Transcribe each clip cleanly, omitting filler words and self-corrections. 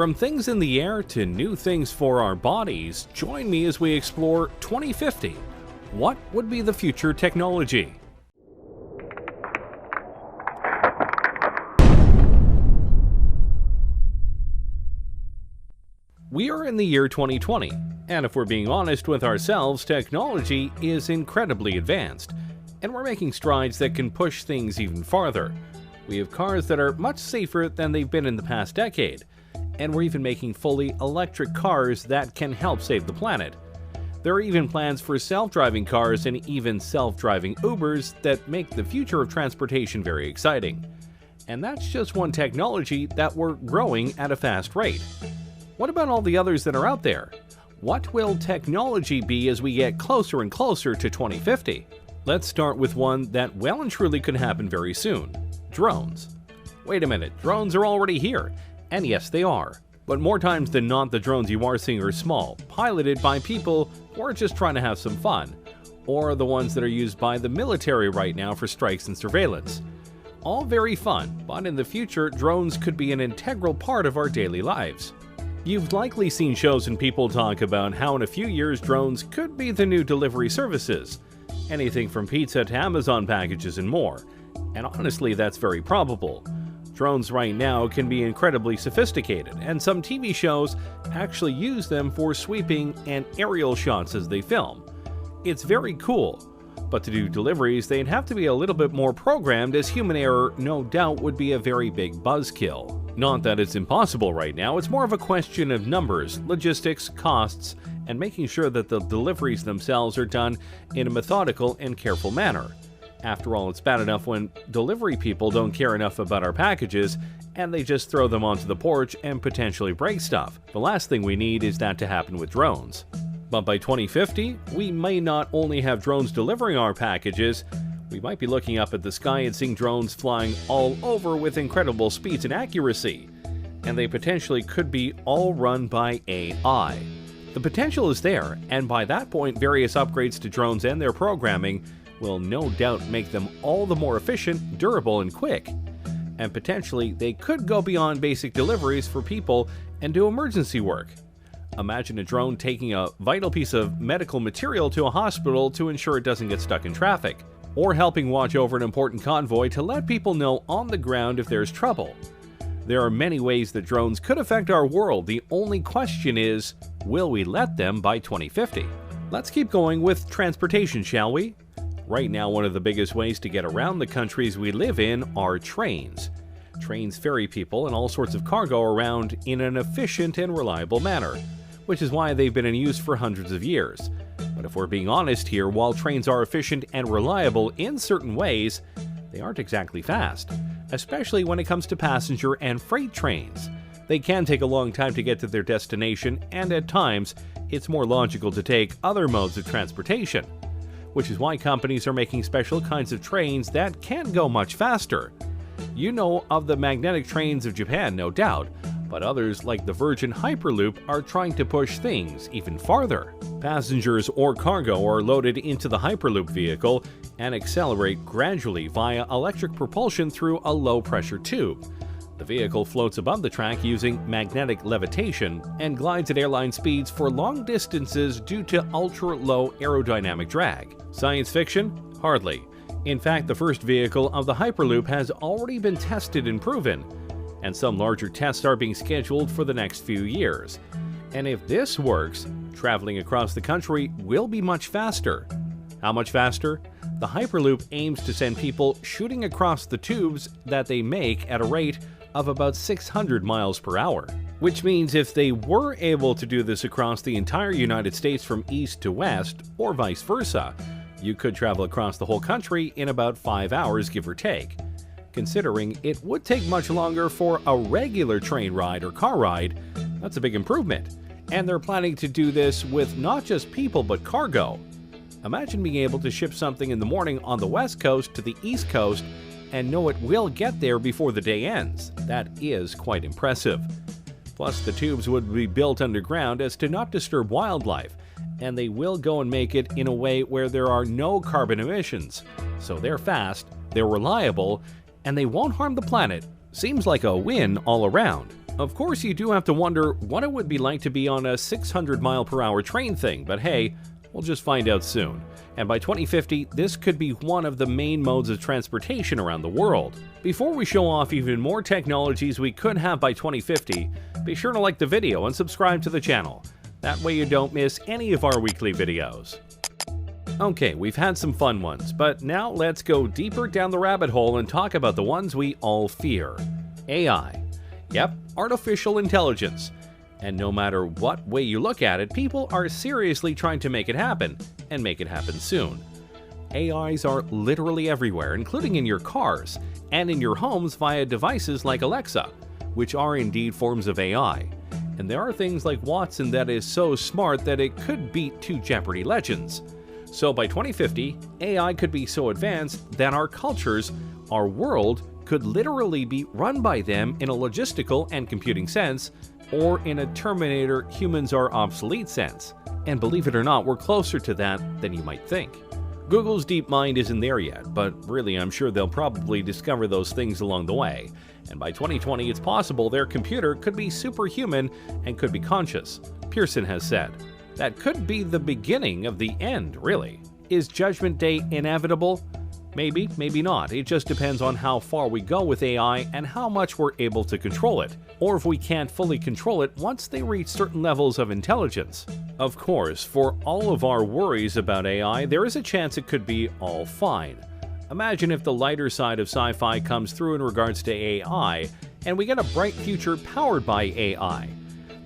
From things in the air to new things for our bodies, join me as we explore 2050. What would be the future technology? We are in the year 2020, and if we're being honest with ourselves, technology is incredibly advanced, and we're making strides that can push things even farther. We have cars that are much safer than they've been in the past decade, and we're even making fully electric cars that can help save the planet. There are even plans for self-driving cars and even self-driving Ubers that make the future of transportation very exciting. And that's just one technology that we're growing at a fast rate. What about all the others that are out there? What will technology be as we get closer and closer to 2050? Let's start with one that well and truly could happen very soon: drones. Wait a minute, drones are already here. And yes, they are. But more times than not, the drones you are seeing are small, piloted by people who are just trying to have some fun, or the ones that are used by the military right now for strikes and surveillance. All very fun, but in the future, drones could be an integral part of our daily lives. You've likely seen shows and people talk about how in a few years drones could be the new delivery services. Anything from pizza to Amazon packages and more. And honestly, that's very probable. Drones right now can be incredibly sophisticated, and some TV shows actually use them for sweeping and aerial shots as they film. It's very cool, but to do deliveries, they'd have to be a little bit more programmed, as human error no doubt would be a very big buzzkill. Not that it's impossible right now, it's more of a question of numbers, logistics, costs, and making sure that the deliveries themselves are done in a methodical and careful manner. After all, it's bad enough when delivery people don't care enough about our packages and they just throw them onto the porch and potentially break stuff. The last thing we need is that to happen with drones. But by 2050, we may not only have drones delivering our packages, we might be looking up at the sky and seeing drones flying all over with incredible speeds and accuracy. And they potentially could be all run by AI. The potential is there, and by that point, various upgrades to drones and their programming will no doubt make them all the more efficient, durable, and quick. And potentially, they could go beyond basic deliveries for people and do emergency work. Imagine a drone taking a vital piece of medical material to a hospital to ensure it doesn't get stuck in traffic, or helping watch over an important convoy to let people know on the ground if there's trouble. There are many ways that drones could affect our world. The only question is, will we let them by 2050? Let's keep going with transportation, shall we? Right now, one of the biggest ways to get around the countries we live in are trains. Trains ferry people and all sorts of cargo around in an efficient and reliable manner, which is why they've been in use for hundreds of years. But if we're being honest here, while trains are efficient and reliable in certain ways, they aren't exactly fast, especially when it comes to passenger and freight trains. They can take a long time to get to their destination, and at times, it's more logical to take other modes of transportation, which is why companies are making special kinds of trains that can go much faster. You know of the magnetic trains of Japan, no doubt, but others like the Virgin Hyperloop are trying to push things even farther. Passengers or cargo are loaded into the Hyperloop vehicle and accelerate gradually via electric propulsion through a low-pressure tube. The vehicle floats above the track using magnetic levitation and glides at airline speeds for long distances due to ultra-low aerodynamic drag. Science fiction? Hardly. In fact, the first vehicle of the Hyperloop has already been tested and proven, and some larger tests are being scheduled for the next few years. And if this works, traveling across the country will be much faster. How much faster? The Hyperloop aims to send people shooting across the tubes that they make at a rate of about 600 miles per hour. Which means if they were able to do this across the entire United States from east to west, or vice versa, you could travel across the whole country in about 5 hours, give or take. Considering it would take much longer for a regular train ride or car ride, that's a big improvement. And they're planning to do this with not just people but cargo. Imagine being able to ship something in the morning on the West Coast to the East Coast and know it will get there before the day ends. That is quite impressive. Plus, the tubes would be built underground as to not disturb wildlife, and they will go and make it in a way where there are no carbon emissions. So they're fast, they're reliable, and they won't harm the planet. Seems like a win all around. Of course, you do have to wonder what it would be like to be on a 600-mile-per-hour train thing, but hey, we'll just find out soon. And by 2050, this could be one of the main modes of transportation around the world. Before we show off even more technologies we could have by 2050, be sure to like the video and subscribe to the channel. That way you don't miss any of our weekly videos. Okay, we've had some fun ones, but now let's go deeper down the rabbit hole and talk about the ones we all fear. AI. Yep, artificial intelligence. And no matter what way you look at it, people are seriously trying to make it happen, and make it happen soon. AIs are literally everywhere, including in your cars, and in your homes via devices like Alexa, which are indeed forms of AI. And there are things like Watson that is so smart that it could beat two Jeopardy legends. So by 2050, AI could be so advanced that our cultures, our world, could literally be run by them in a logistical and computing sense, or in a Terminator humans are obsolete sense. And believe it or not, we're closer to that than you might think. Google's DeepMind isn't there yet, but really I'm sure they'll probably discover those things along the way. And by 2020, it's possible their computer could be superhuman and could be conscious, Pearson has said. That could be the beginning of the end, really. Is Judgment Day inevitable? Maybe, maybe not. It just depends on how far we go with AI and how much we're able to control it, or if we can't fully control it once they reach certain levels of intelligence. Of course, for all of our worries about AI, there is a chance it could be all fine. Imagine if the lighter side of sci-fi comes through in regards to AI, and we get a bright future powered by AI.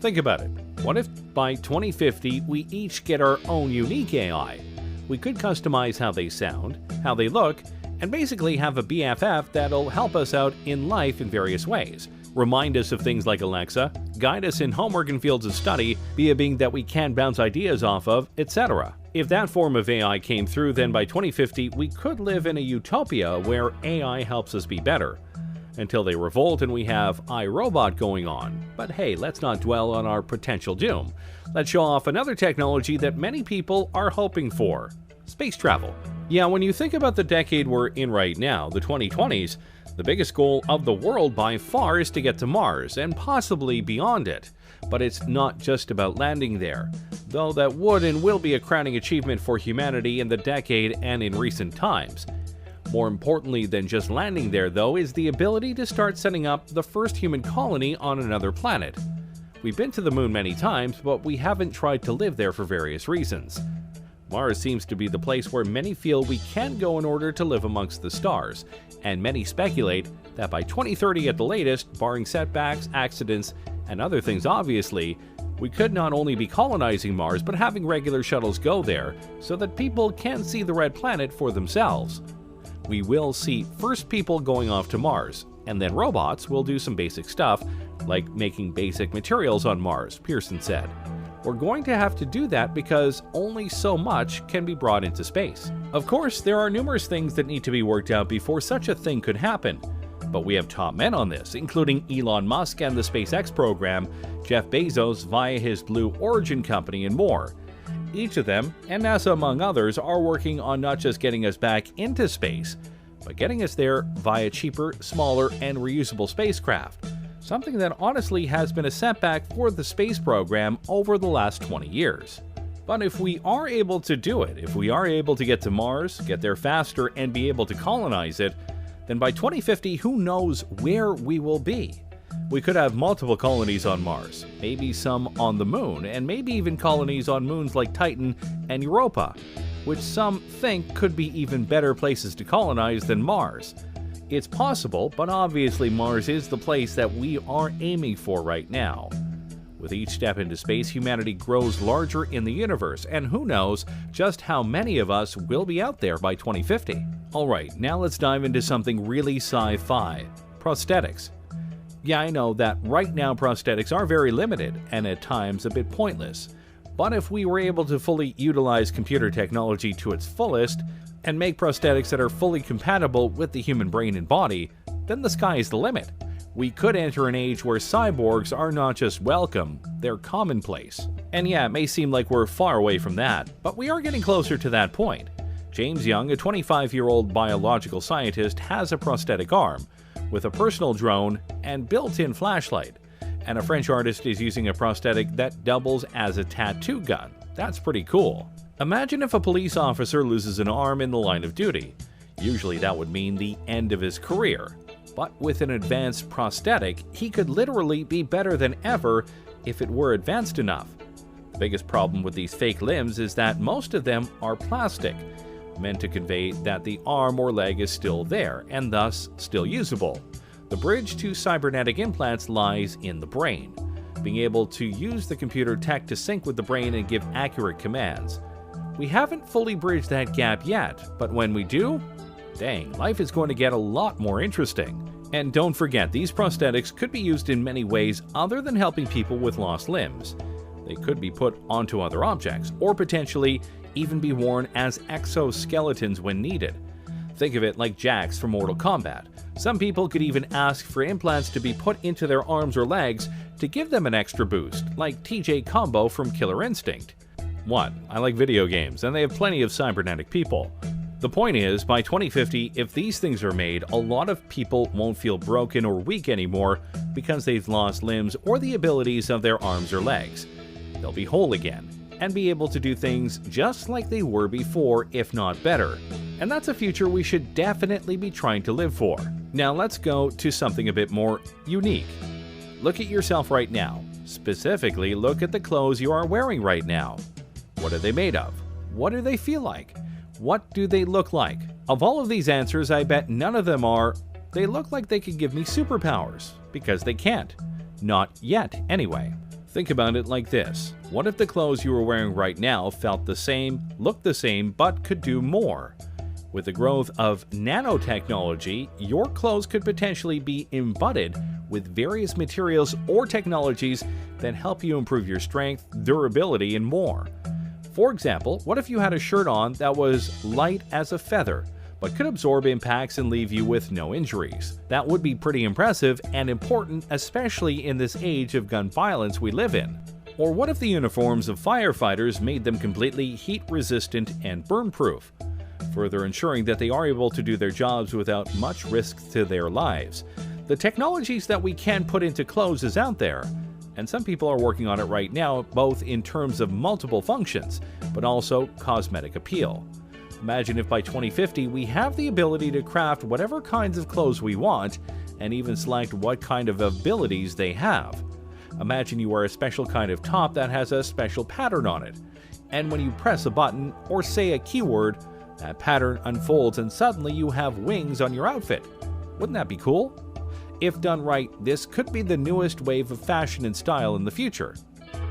Think about it. What if by 2050 we each get our own unique AI? We could customize how they sound, how they look, and basically have a BFF that'll help us out in life in various ways. Remind us of things like Alexa, guide us in homework and fields of study, be a being that we can bounce ideas off of, etc. If that form of AI came through, then by 2050 we could live in a utopia where AI helps us be better. Until they revolt and we have iRobot going on. But hey, let's not dwell on our potential doom. Let's show off another technology that many people are hoping for: space travel. Yeah, when you think about the decade we're in right now, the 2020s, the biggest goal of the world by far is to get to Mars, and possibly beyond it. But it's not just about landing there, though that would and will be a crowning achievement for humanity in the decade and in recent times. More importantly than just landing there, though, is the ability to start setting up the first human colony on another planet. We've been to the moon many times, but we haven't tried to live there for various reasons. Mars seems to be the place where many feel we can go in order to live amongst the stars, and many speculate that by 2030 at the latest, barring setbacks, accidents, and other things obviously, we could not only be colonizing Mars but having regular shuttles go there so that people can see the red planet for themselves. We will see first people going off to Mars, and then robots will do some basic stuff, like making basic materials on Mars, Pearson said. We're going to have to do that because only so much can be brought into space. Of course, there are numerous things that need to be worked out before such a thing could happen. But we have top men on this, including Elon Musk and the SpaceX program, Jeff Bezos via his Blue Origin company, and more. Each of them, and NASA among others, are working on not just getting us back into space, but getting us there via cheaper, smaller, and reusable spacecraft, something that honestly has been a setback for the space program over the last 20 years. But if we are able to do it, if we are able to get to Mars, get there faster, and be able to colonize it, then by 2050, who knows where we will be? We could have multiple colonies on Mars, maybe some on the moon, and maybe even colonies on moons like Titan and Europa, which some think could be even better places to colonize than Mars. It's possible, but obviously Mars is the place that we are aiming for right now. With each step into space, humanity grows larger in the universe, and who knows just how many of us will be out there by 2050. Alright, now let's dive into something really sci-fi: prosthetics. Yeah, I know that right now prosthetics are very limited, and at times a bit pointless. But if we were able to fully utilize computer technology to its fullest, and make prosthetics that are fully compatible with the human brain and body, then the sky is the limit. We could enter an age where cyborgs are not just welcome, they're commonplace. And yeah, it may seem like we're far away from that, but we are getting closer to that point. James Young, a 25-year-old biological scientist, has a prosthetic arm, with a personal drone and built-in flashlight. and a French artist is using a prosthetic that doubles as a tattoo gun. That's pretty cool. Imagine if a police officer loses an arm in the line of duty. Usually that would mean the end of his career. But with an advanced prosthetic, he could literally be better than ever if it were advanced enough. The biggest problem with these fake limbs is that most of them are plastic, meant to convey that the arm or leg is still there, and thus still usable. The bridge to cybernetic implants lies in the brain, being able to use the computer tech to sync with the brain and give accurate commands. We haven't fully bridged that gap yet, but when we do, dang, life is going to get a lot more interesting. And don't forget, these prosthetics could be used in many ways other than helping people with lost limbs. They could be put onto other objects, or potentially even be worn as exoskeletons when needed. Think of it like Jax from Mortal Kombat. Some people could even ask for implants to be put into their arms or legs to give them an extra boost, like TJ Combo from Killer Instinct. 1. I like video games, and they have plenty of cybernetic people. The point is, by 2050, if these things are made, a lot of people won't feel broken or weak anymore because they've lost limbs or the abilities of their arms or legs. They'll be whole again, and be able to do things just like they were before, if not better. And that's a future we should definitely be trying to live for. Now let's go to something a bit more unique. Look at yourself right now. Specifically, look at the clothes you are wearing right now. What are they made of? What do they feel like? What do they look like? Of all of these answers, I bet none of them are, they look like they could give me superpowers, because they can't. Not yet, anyway. Think about it like this. What if the clothes you are wearing right now felt the same, looked the same, but could do more? With the growth of nanotechnology, your clothes could potentially be embodied with various materials or technologies that help you improve your strength, durability, and more. For example, what if you had a shirt on that was light as a feather, but could absorb impacts and leave you with no injuries? That would be pretty impressive and important, especially in this age of gun violence we live in. Or what if the uniforms of firefighters made them completely heat-resistant and burn-proof, further ensuring that they are able to do their jobs without much risk to their lives? The technologies that we can put into clothes is out there, and some people are working on it right now, both in terms of multiple functions, but also cosmetic appeal. Imagine if by 2050 we have the ability to craft whatever kinds of clothes we want, and even select what kind of abilities they have. Imagine you wear a special kind of top that has a special pattern on it, and when you press a button or say a keyword, that pattern unfolds and suddenly you have wings on your outfit. Wouldn't that be cool? If done right, this could be the newest wave of fashion and style in the future.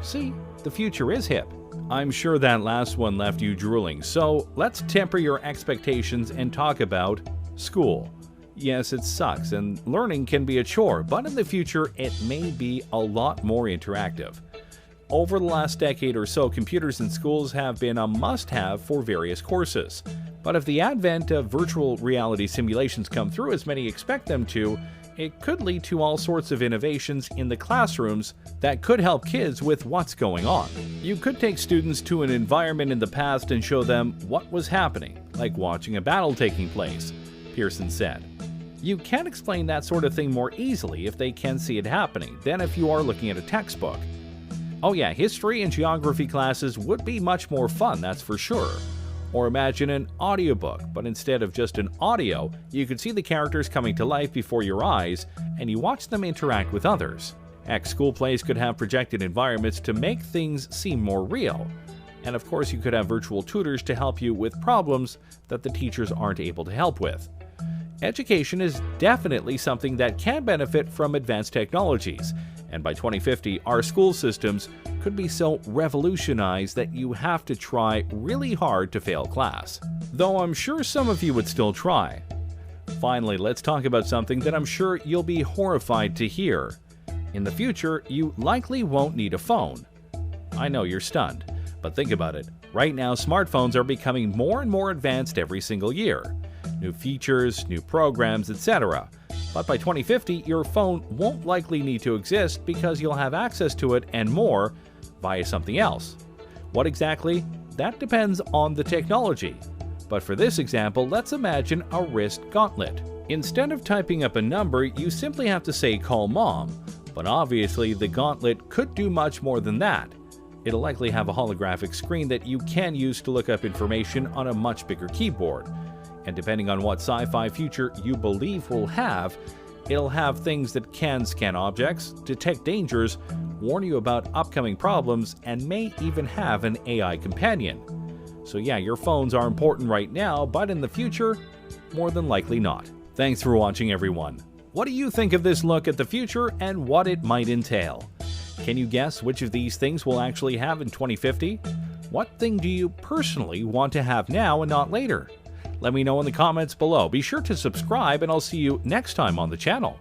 See, the future is hip. I'm sure that last one left you drooling, so let's temper your expectations and talk about school. Yes, it sucks, and learning can be a chore, but in the future it may be a lot more interactive. Over the last decade or so, computers in schools have been a must-have for various courses. But if the advent of virtual reality simulations come through as many expect them to, it could lead to all sorts of innovations in the classrooms that could help kids with what's going on. You could take students to an environment in the past and show them what was happening, like watching a battle taking place, Pearson said. You can explain that sort of thing more easily if they can see it happening than if you are looking at a textbook. Oh yeah, history and geography classes would be much more fun, that's for sure. Or imagine an audiobook, but instead of just an audio, you could see the characters coming to life before your eyes, and you watch them interact with others. Heck, school plays could have projected environments to make things seem more real. And of course, you could have virtual tutors to help you with problems that the teachers aren't able to help with. Education is definitely something that can benefit from advanced technologies, and by 2050, our school systems could be so revolutionized that you have to try really hard to fail class. Though I'm sure some of you would still try. Finally, let's talk about something that I'm sure you'll be horrified to hear. In the future, you likely won't need a phone. I know you're stunned, but think about it. Right now, smartphones are becoming more and more advanced every single year. New features, new programs, etc. But by 2050, your phone won't likely need to exist because you'll have access to it and more via something else. What exactly? That depends on the technology. But for this example, let's imagine a wrist gauntlet. Instead of typing up a number, you simply have to say "call mom," But obviously, the Gauntlet could do much more than that. It'll likely have a holographic screen that you can use to look up information on a much bigger keyboard. And depending on what sci-fi future you believe will have, it'll have things that can scan objects, detect dangers, warn you about upcoming problems, and may even have an AI companion. So yeah, your phones are important right now, but in the future, more than likely not. Thanks for watching, everyone. What do you think of this look at the future and what it might entail? Can you guess which of these things we'll actually have in 2050? What thing do you personally want to have now and not later? Let me know in the comments below. Be sure to subscribe, and I'll see you next time on the channel.